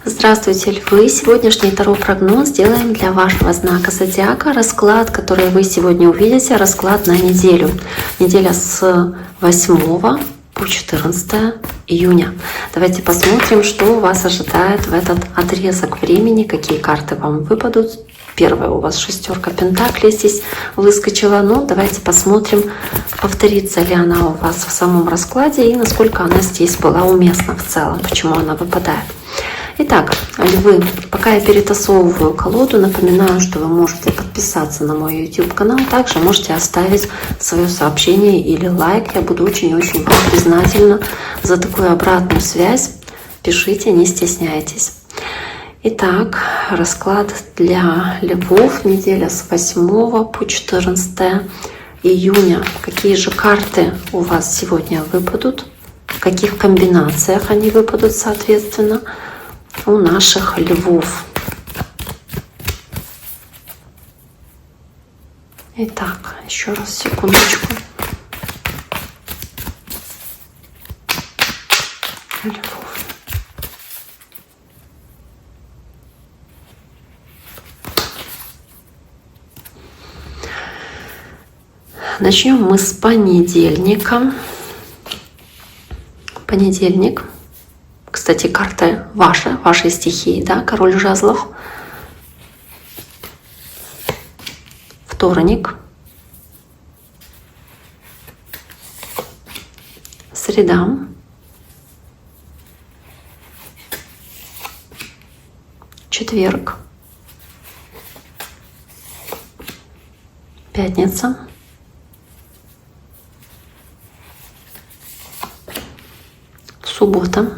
Здравствуйте, львы! Сегодняшний таро-прогноз делаем для вашего знака зодиака. Расклад, который вы сегодня увидите, расклад на неделю. Неделя с 8 по 14 июня. Давайте посмотрим, что вас ожидает в этот отрезок времени, какие карты вам выпадут. Первая у вас шестерка пентаклей здесь выскочила. Но давайте посмотрим, повторится ли она у вас в самом раскладе и насколько она здесь была уместна в целом, почему она выпадает. Итак, львы, пока я перетасовываю колоду, напоминаю, что вы можете подписаться на мой YouTube канал, также можете оставить свое сообщение или лайк. Я буду очень-очень вам признательна за такую обратную связь. Пишите, не стесняйтесь. Итак, расклад для львов, неделя с 8 по 14 июня. Какие же карты у вас сегодня выпадут? В каких комбинациях они выпадут, соответственно, у наших львов? Итак, еще раз, секундочку. Львов. Начнем мы с понедельника. Понедельник. Кстати, карта вашей стихии, да, король жезлов. Вторник. Среда. Четверг. Пятница. Суббота.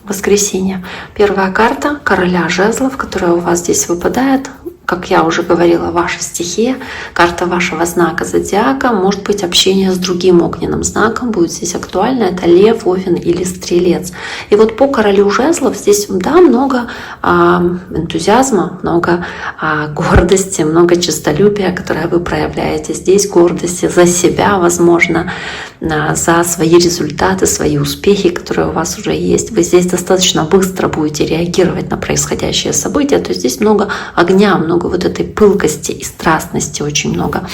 Воскресенье. Первая карта короля жезлов, которая у вас здесь выпадает. Как я уже говорила, ваша стихия, карта вашего знака зодиака, может быть общение с другим огненным знаком, будет здесь актуально, это лев, овен или стрелец. И вот по королю жезлов здесь, да, много энтузиазма, много гордости, много честолюбия, которое вы проявляете здесь, гордости за себя, возможно, за свои результаты, свои успехи, которые у вас уже есть. Вы здесь достаточно быстро будете реагировать на происходящее событие, то есть здесь много огня, много вот этой пылкости и страстности, очень много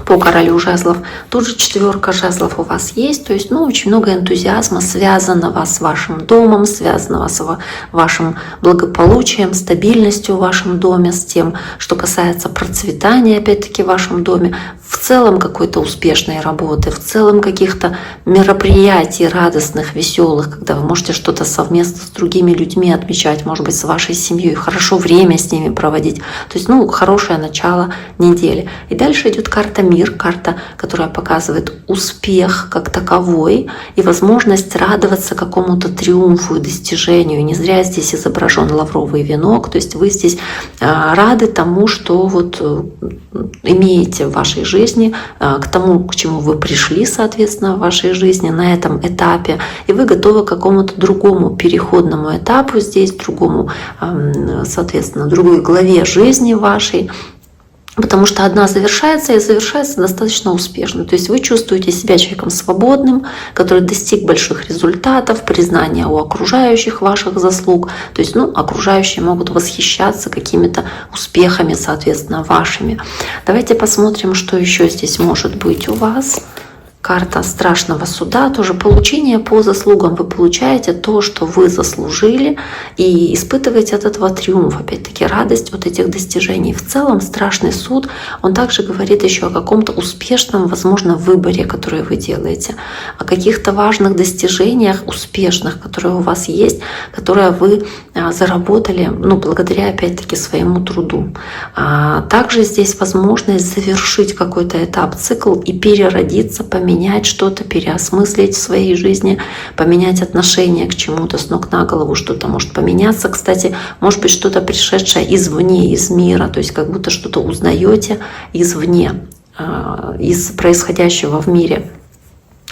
по королю жезлов. Тут же четверка жезлов у вас есть, то есть очень много энтузиазма, связанного с вашим домом, связанного с вашим благополучием, стабильностью в вашем доме, с тем, что касается процветания, опять-таки, в вашем доме, в целом какой-то успешной работы, в целом каких-то мероприятий радостных, веселых, когда вы можете что-то совместно с другими людьми отмечать, может быть, с вашей семьей, хорошо время с ними проводить. То есть, хорошее начало недели. И дальше идет карта мир, карта, которая показывает успех как таковой и возможность радоваться какому-то триумфу и достижению. Не зря здесь изображен лавровый венок, то есть вы здесь рады тому, что имеете в вашей жизни, к тому, к чему вы пришли, соответственно, в вашей жизни на этом этапе, и вы готовы к какому-то другому переходному этапу здесь, другому, соответственно, другой главе жизни вашей. Потому что одна завершается и завершается достаточно успешно. То есть вы чувствуете себя человеком свободным, который достиг больших результатов, признания у окружающих ваших заслуг. То есть окружающие могут восхищаться какими-то успехами, соответственно, вашими. Давайте посмотрим, что еще здесь может быть у вас. Карта страшного суда, тоже получение по заслугам. Вы получаете то, что вы заслужили, и испытываете от этого триумф, опять-таки радость от этих достижений. В целом страшный суд, он также говорит еще о каком-то успешном, возможно, выборе, который вы делаете, о каких-то важных достижениях, успешных, которые у вас есть, которые вы заработали, благодаря, опять-таки, своему труду. Также здесь возможность завершить какой-то этап, цикл и переродиться, поменять что-то, переосмыслить в своей жизни, поменять отношение к чему-то с ног на голову, что-то может поменяться. Кстати, может быть что-то пришедшее извне, из мира, то есть как будто что-то узнаете извне, из происходящего в мире.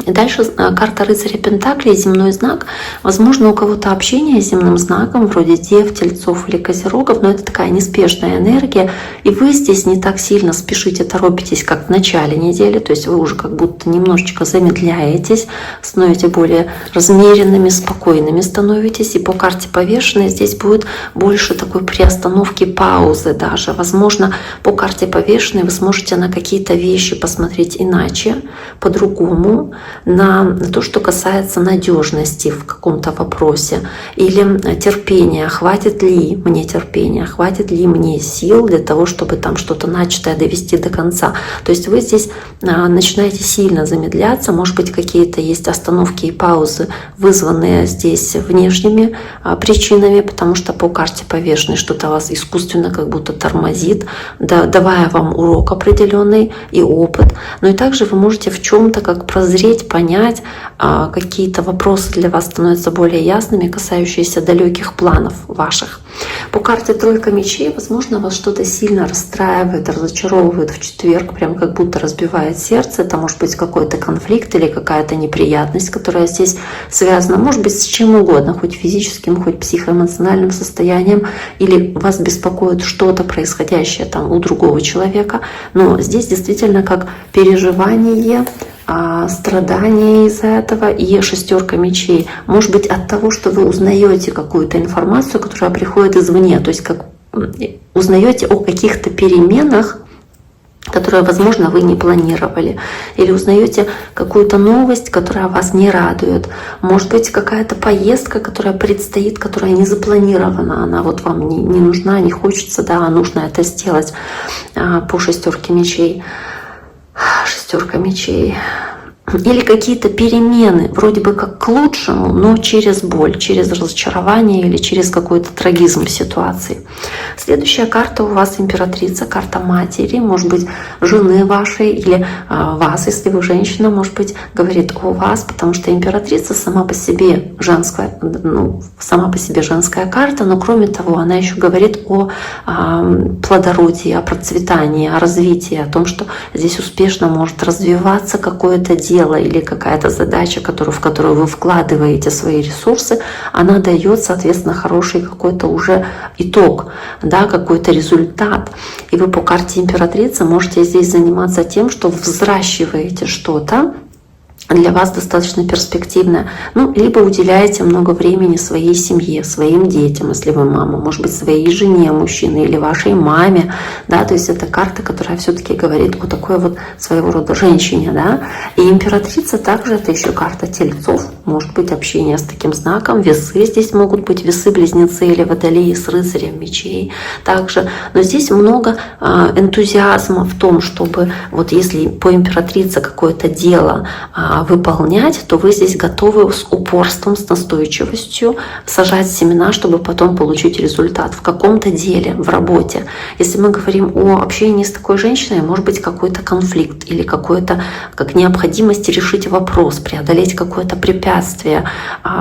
И дальше карта рыцаря Пентаклей, земной знак. Возможно, у кого-то общение с земным знаком, вроде Дев, Тельцов или Козерогов, но это такая неспешная энергия. И вы здесь не так сильно спешите, торопитесь, как в начале недели. То есть вы уже как будто немножечко замедляетесь, становитесь более размеренными, спокойными становитесь. И по карте Повешенной здесь будет больше такой приостановки, паузы даже. Возможно, по карте Повешенной вы сможете на какие-то вещи посмотреть иначе, по-другому, на то, что касается надежности в каком-то вопросе или терпения. Хватит ли мне терпения, хватит ли мне сил для того, чтобы там что-то начатое довести до конца. То есть вы здесь начинаете сильно замедляться, может быть, какие-то есть остановки и паузы, вызванные здесь внешними причинами, потому что по карте Повешенной что-то вас искусственно как будто тормозит, давая вам урок определенный и опыт. Но и также вы можете в чем-то как прозреть, понять, какие-то вопросы для вас становятся более ясными, касающиеся далеких планов ваших. По карте Тройка мечей, возможно, вас что-то сильно расстраивает, разочаровывает в четверг, прям как будто разбивает сердце. Это может быть какой-то конфликт или какая-то неприятность, которая здесь связана, может быть, с чем угодно, хоть физическим, хоть психоэмоциональным состоянием, или вас беспокоит что-то происходящее там у другого человека. Но здесь действительно как переживание, страдания из-за этого и шестерка мечей. Может быть, от того, что вы узнаете какую-то информацию, которая приходит извне, то есть как узнаете о каких-то переменах, которые, возможно, вы не планировали, или узнаете какую-то новость, которая вас не радует. Может быть, какая-то поездка, которая предстоит, которая не запланирована, она вот вам не нужна, не хочется, да, а нужно это сделать по шестерке мечей. Шестерка мечей. Или какие-то перемены, вроде бы как к лучшему, но через боль, через разочарование или через какой-то трагизм ситуации. Следующая карта у вас императрица, карта матери, может быть, жены вашей или вас, если вы женщина, может быть, говорит о вас, потому что императрица сама по себе женская, сама по себе женская карта, но кроме того, она еще говорит о плодородии, о процветании, о развитии, о том, что здесь успешно может развиваться какое-то дело или какая-то задача, в которую вы вкладываете свои ресурсы, она дает, соответственно, хороший какой-то уже итог, да, какой-то результат. И вы по карте императрицы можете здесь заниматься тем, что взращиваете что-то для вас достаточно перспективное, либо уделяете много времени своей семье, своим детям, если вы мама, может быть, своей жене, мужчине или вашей маме, да, то есть это карта, которая все-таки говорит о такой вот своего рода женщине, да, и императрица также это еще карта Тельцов, может быть, общение с таким знаком, весы здесь могут быть, весы-близнецы или водолеи с рыцарем мечей также, но здесь много энтузиазма в том, чтобы вот если по императрице какое-то дело выполнять, то вы здесь готовы с упорством, с настойчивостью сажать семена, чтобы потом получить результат в каком-то деле, в работе. Если мы говорим о общении с такой женщиной, может быть какой-то конфликт или какой-то как необходимость решить вопрос, преодолеть какое-то препятствие,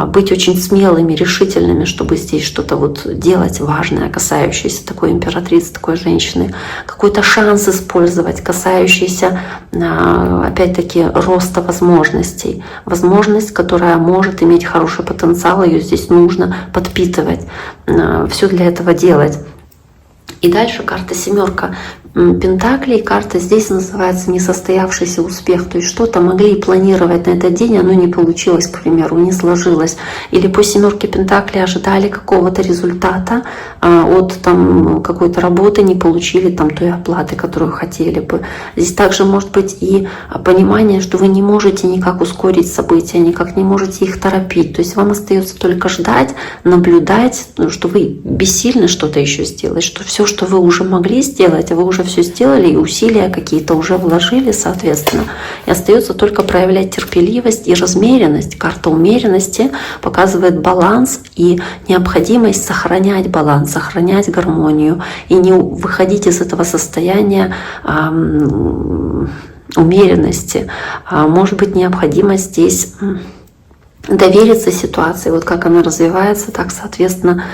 быть очень смелыми, решительными, чтобы здесь что-то вот делать важное, касающееся такой императрицы, такой женщины, какой-то шанс использовать, касающийся опять-таки роста возможностей. Возможность, которая может иметь хороший потенциал, ее здесь нужно подпитывать, все для этого делать. И дальше карта семерка Пентаклей, карта здесь называется несостоявшийся успех, то есть что-то могли планировать на этот день, оно не получилось, к примеру, не сложилось. Или по семерке Пентаклей ожидали какого-то результата от какой-то работы, не получили той оплаты, которую хотели бы. Здесь также может быть и понимание, что вы не можете никак ускорить события, никак не можете их торопить, то есть вам остается только ждать, наблюдать, что вы бессильны что-то еще сделать, что все, что вы уже могли сделать, вы уже все сделали, и усилия какие-то уже вложили, соответственно. И остается только проявлять терпеливость и размеренность. Карта умеренности показывает баланс и необходимость сохранять баланс, сохранять гармонию и не выходить из этого состояния умеренности. Может быть необходимость здесь довериться ситуации, вот как она развивается, так, соответственно,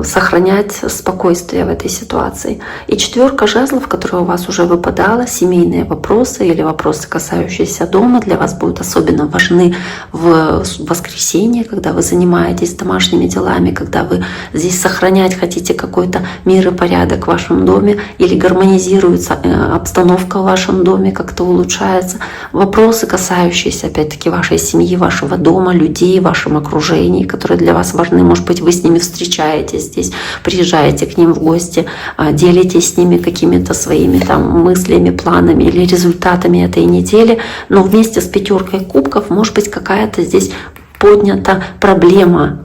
сохранять спокойствие в этой ситуации. И 4 жезлов, которая у вас уже выпадала, семейные вопросы или вопросы, касающиеся дома, для вас будут особенно важны в воскресенье, когда вы занимаетесь домашними делами, когда вы здесь сохранять хотите какой-то мир и порядок в вашем доме, или гармонизируется обстановка в вашем доме, как-то улучшается. Вопросы, касающиеся, опять-таки, вашей семьи, вашего дома, людей, в вашем окружении, которые для вас важны. Может быть, вы с ними встречаетесь здесь, приезжаете к ним в гости, делитесь с ними какими-то своими там мыслями, планами или результатами этой недели. Но вместе с 5 кубков может быть какая-то здесь поднята проблема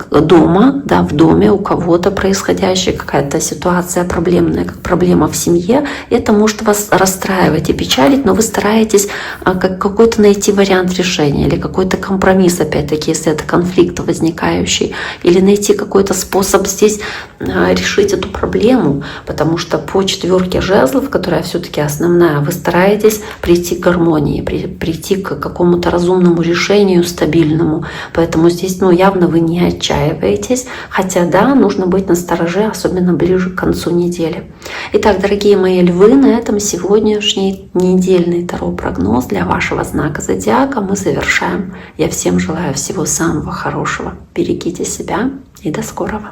дома, да, в доме у кого-то происходящая какая-то ситуация проблемная, как проблема в семье. Это может вас расстраивать и печалить, но вы стараетесь какой-то найти вариант решения или какой-то компромисс, опять-таки, если это конфликт возникающий, или найти какой-то способ здесь решить эту проблему, потому что по 4 жезлов, которая все-таки основная, вы стараетесь прийти к гармонии, прийти к какому-то разумному решению, стабильному. Поэтому здесь, явно вы не отчаиваетесь, хотя, да, нужно быть настороже, особенно ближе к концу недели. Итак, дорогие мои львы, на этом сегодняшний недельный таро-прогноз для вашего знака зодиака мы завершаем. Я всем желаю всего самого хорошего. Берегите себя и до скорого.